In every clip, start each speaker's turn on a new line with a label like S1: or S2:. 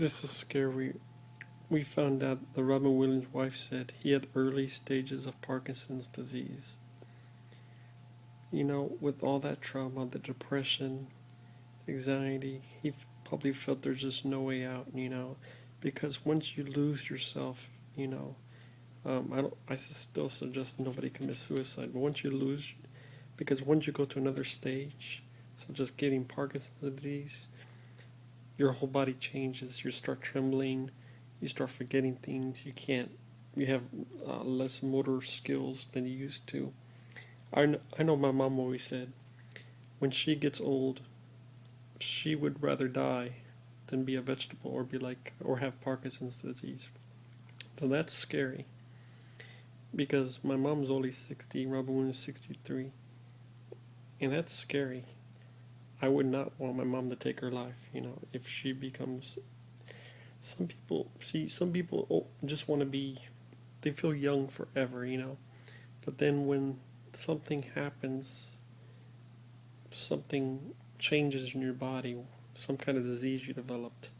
S1: This is scary. We found out the Robin Williams' wife said he had early stages of Parkinson's disease. You know, with all that trauma, the depression, anxiety, probably felt there's just no way out, because once you lose yourself, I still suggest nobody commits suicide, but because once you go to another stage, such as getting Parkinson's disease, your whole body changes. You start trembling, you start forgetting things. You have less motor skills than you used to. I know my mom always said when she gets old, she would rather die than be a vegetable or have Parkinson's disease. So that's scary because my mom's only 60, Robin Williams 63, and that's scary. I would not want my mom to take her life, if she becomes. Some people just want to be, they feel young forever, but then when something happens, something changes in your body, some kind of disease you developed,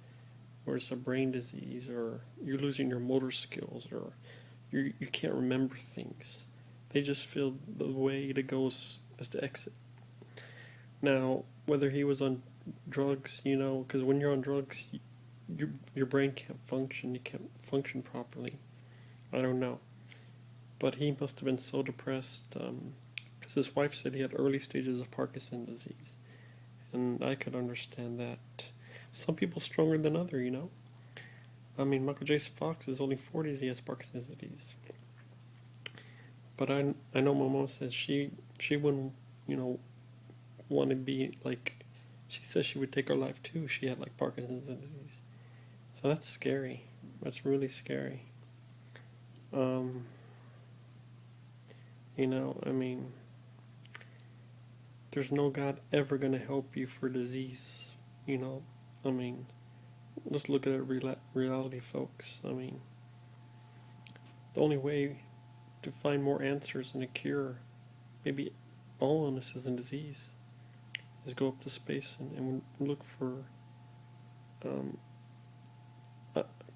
S1: or it's a brain disease, or you're losing your motor skills, or you can't remember things. They just feel the way to go is to exit. Now, whether he was on drugs, because when you're on drugs, your brain can't function. You can't function properly. I don't know. But he must have been so depressed, because his wife said he had early stages of Parkinson's disease. And I could understand that. Some people stronger than others, I mean, Michael J. Fox is only 40s, he has Parkinson's disease. But I know my mom says she wouldn't, want to be like, she says she would take her life too. She had like Parkinson's disease. So that's scary. That's really scary. I mean, there's no God ever going to help you for disease, I mean, let's look at it reality, folks. I mean, the only way to find more answers and a cure, maybe all illnesses and disease, is go up to space and look for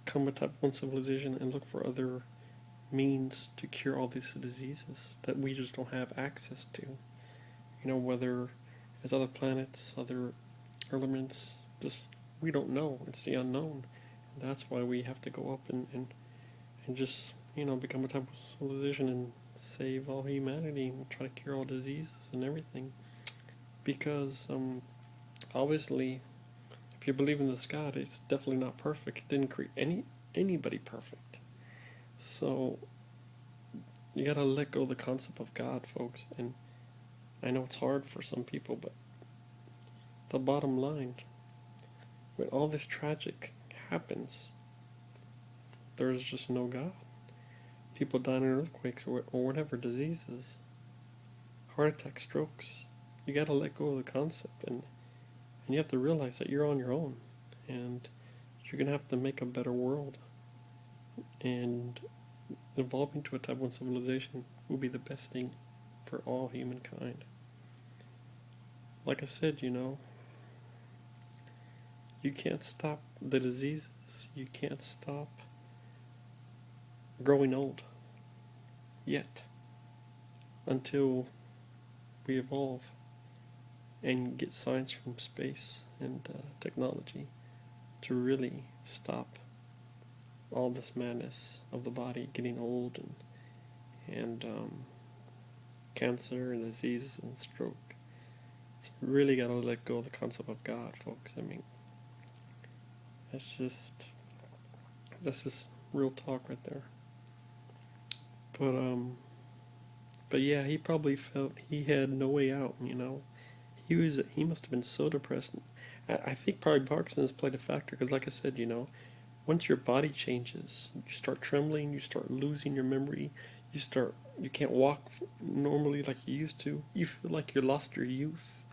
S1: come a type 1 civilization and look for other means to cure all these diseases that we just don't have access to. Whether it's other planets, other elements, just we don't know. It's the unknown. And that's why we have to go up and just, become a type of civilization and save all humanity and try to cure all diseases and everything. Because, obviously, if you believe in this God, it's definitely not perfect. It didn't create anybody perfect. So, you gotta let go of the concept of God, folks. And I know it's hard for some people, but the bottom line, when all this tragic happens, there's just no God. People dying in earthquakes or whatever diseases, heart attacks, strokes. You gotta let go of the concept, and you have to realize that you're on your own, and you're gonna have to make a better world. And evolving to a type 1 civilization will be the best thing for all humankind. Like I said, you can't stop the diseases. You can't stop growing old yet until we evolve and get science from space and technology to really stop all this madness of the body getting old and cancer and disease and stroke. So we really gotta let go of the concept of God, folks. I mean, that's just real talk right there. But yeah, he probably felt he had no way out. He must have been so depressed. I think probably Parkinson's played a factor because, like I said, once your body changes, you start trembling, you start losing your memory, you can't walk normally like you used to. You feel like you lost your youth,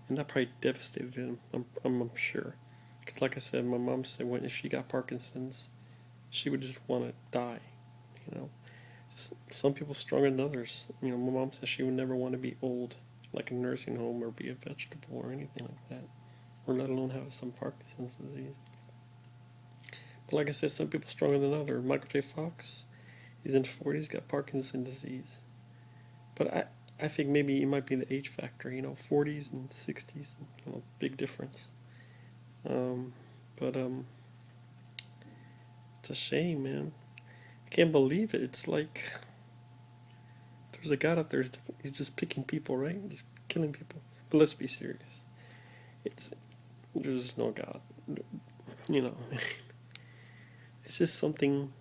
S1: and that probably devastated him. I'm sure, because like I said, my mom said when she got Parkinson's, she would just want to die. Some people stronger than others. My mom said she would never want to be old, like a nursing home, or be a vegetable or anything like that, or let alone have some Parkinson's disease. But like I said, some people stronger than others. Michael J. Fox, he's in his 40s, got Parkinson's disease. But I think maybe it might be the age factor, 40s and 60s, big difference. Um, but it's a shame, man. I can't believe it. It's like there's a God out there. He's just picking people, right? Just killing people. But let's be serious. It's there's no God. You know, it's just something.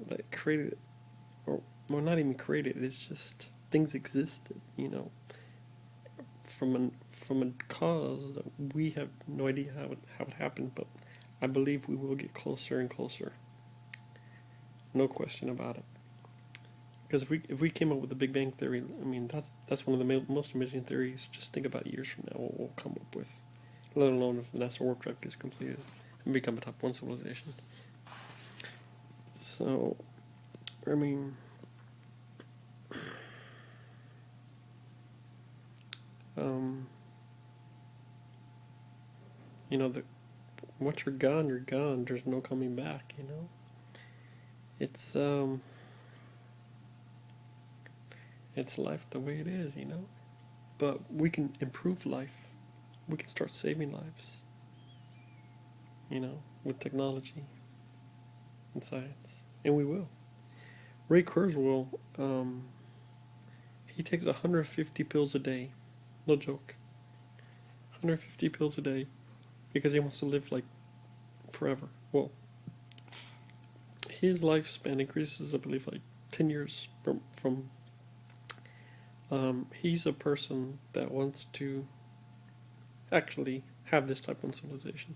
S1: That created, or well, not even created. It's just things existed. From a cause that we have no idea how it happened, but I believe we will get closer and closer. No question about it. Because if we came up with the Big Bang Theory, I mean that's one of the most amazing theories. Just think about years from now what we'll come up with, let alone if the NASA warp drive gets completed and become a top one civilization. So, I mean, um, the once you're gone, you're gone. There's no coming back. It's it's life the way it is. But we can improve life. We can start saving lives. With technology and science, and we will. Ray Kurzweil, he takes 150 pills a day. No joke. 150 pills a day because he wants to live like forever. Well, his lifespan increases, I believe, like 10 years from. He's a person that wants to actually have this type of civilization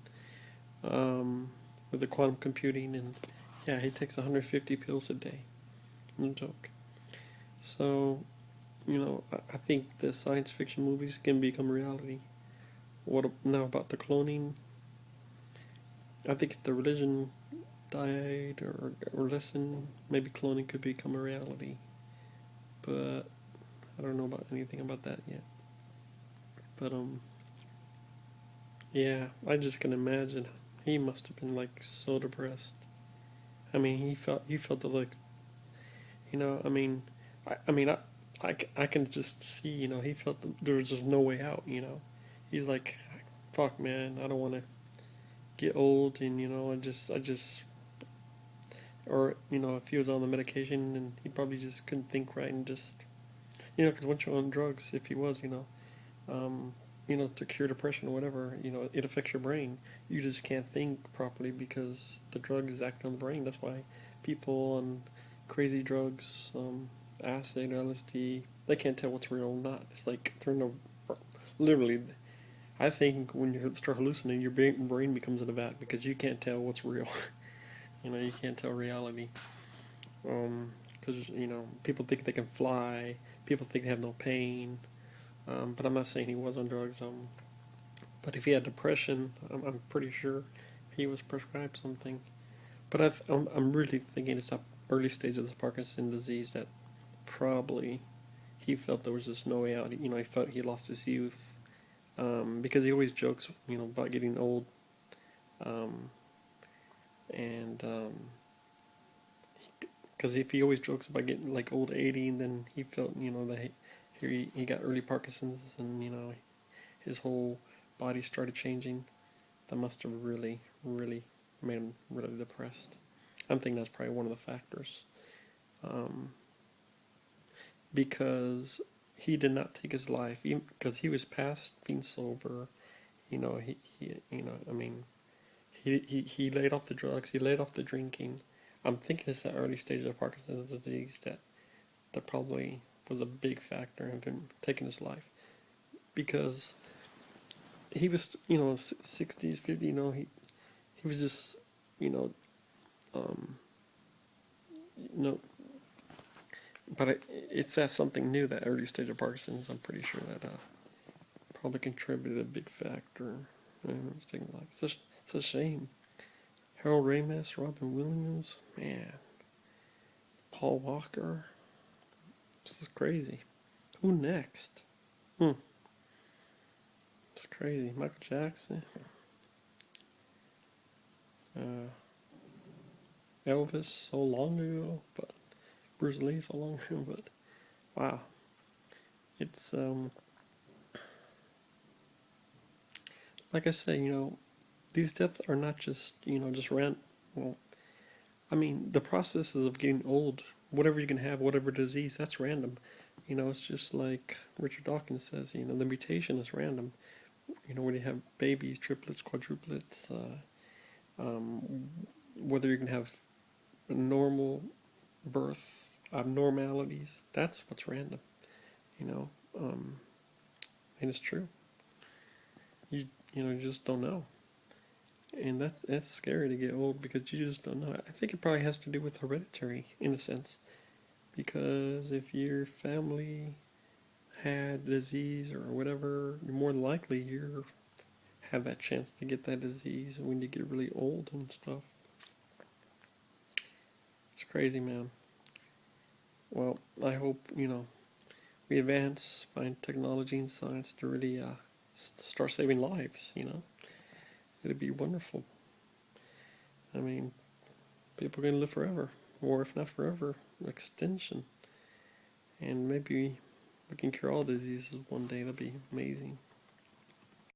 S1: with the quantum computing, and yeah, he takes 150 pills a day. No joke. So, I think the science fiction movies can become reality. What now about the cloning? I think if the religion died or lessened, maybe cloning could become a reality. But I don't know about anything about that yet. But yeah, I just can imagine he must have been like so depressed. I mean, he felt like I mean, I can just see he felt there was just no way out. He's like, fuck, man, I don't want to get old, and I just or if he was on the medication, and he probably just couldn't think right, and just because once you're on drugs, if he was um, to cure depression or whatever, it affects your brain. You just can't think properly because the drug is acting on the brain. That's why people on crazy drugs, acid, LSD, they can't tell what's real or not. It's like they're no, literally. I think when you start hallucinating, your brain becomes in a vat because you can't tell what's real. You can't tell reality. Because people think they can fly. People think they have no pain. But I'm not saying he was on drugs. But if he had depression, I'm pretty sure he was prescribed something. But I'm really thinking it's the early stages of Parkinson's disease that probably he felt there was just no way out. He felt he lost his youth because he always jokes, about getting old, um, and because if he always jokes about getting like old 80, and then he felt, that he got early Parkinson's, and his whole body started changing. That must have really, really made him really depressed. I'm thinking that's probably one of the factors. Um, because he did not take his life, because he was past being sober. I mean, he laid off the drugs, he laid off the drinking. I'm thinking it's that early stage of Parkinson's disease that probably was a big factor in him taking his life. Because he was, 60s, 50s, he was just, you know, um, you know, but it's that something new, that early stage of Parkinson's. I'm pretty sure that probably contributed a big factor in his taking life. It's a shame. Harold Ramis, Robin Williams, man, Paul Walker. This is crazy. Who next? It's crazy. Michael Jackson. Elvis so long ago, but Bruce Lee so long ago, but wow, it's like I say, these deaths are not just just random. Well, I mean, the processes of getting old, whatever you can have, whatever disease, that's random. It's just like Richard Dawkins says. The mutation is random. When you have babies, triplets, quadruplets, whether you can have a normal birth, abnormalities, that's what's random. You know, um, and it's true. You just don't know, and that's scary to get old because you just don't know. I think it probably has to do with hereditary in a sense, because if your family had disease or whatever, you're more likely you have that chance to get that disease when you get really old and stuff. It's crazy, man. Well, I hope we advance, find technology and science to really start saving lives. It'd be wonderful. I mean, people are gonna live forever, or if not forever, extension, and maybe we can cure all diseases one day. That'd be amazing.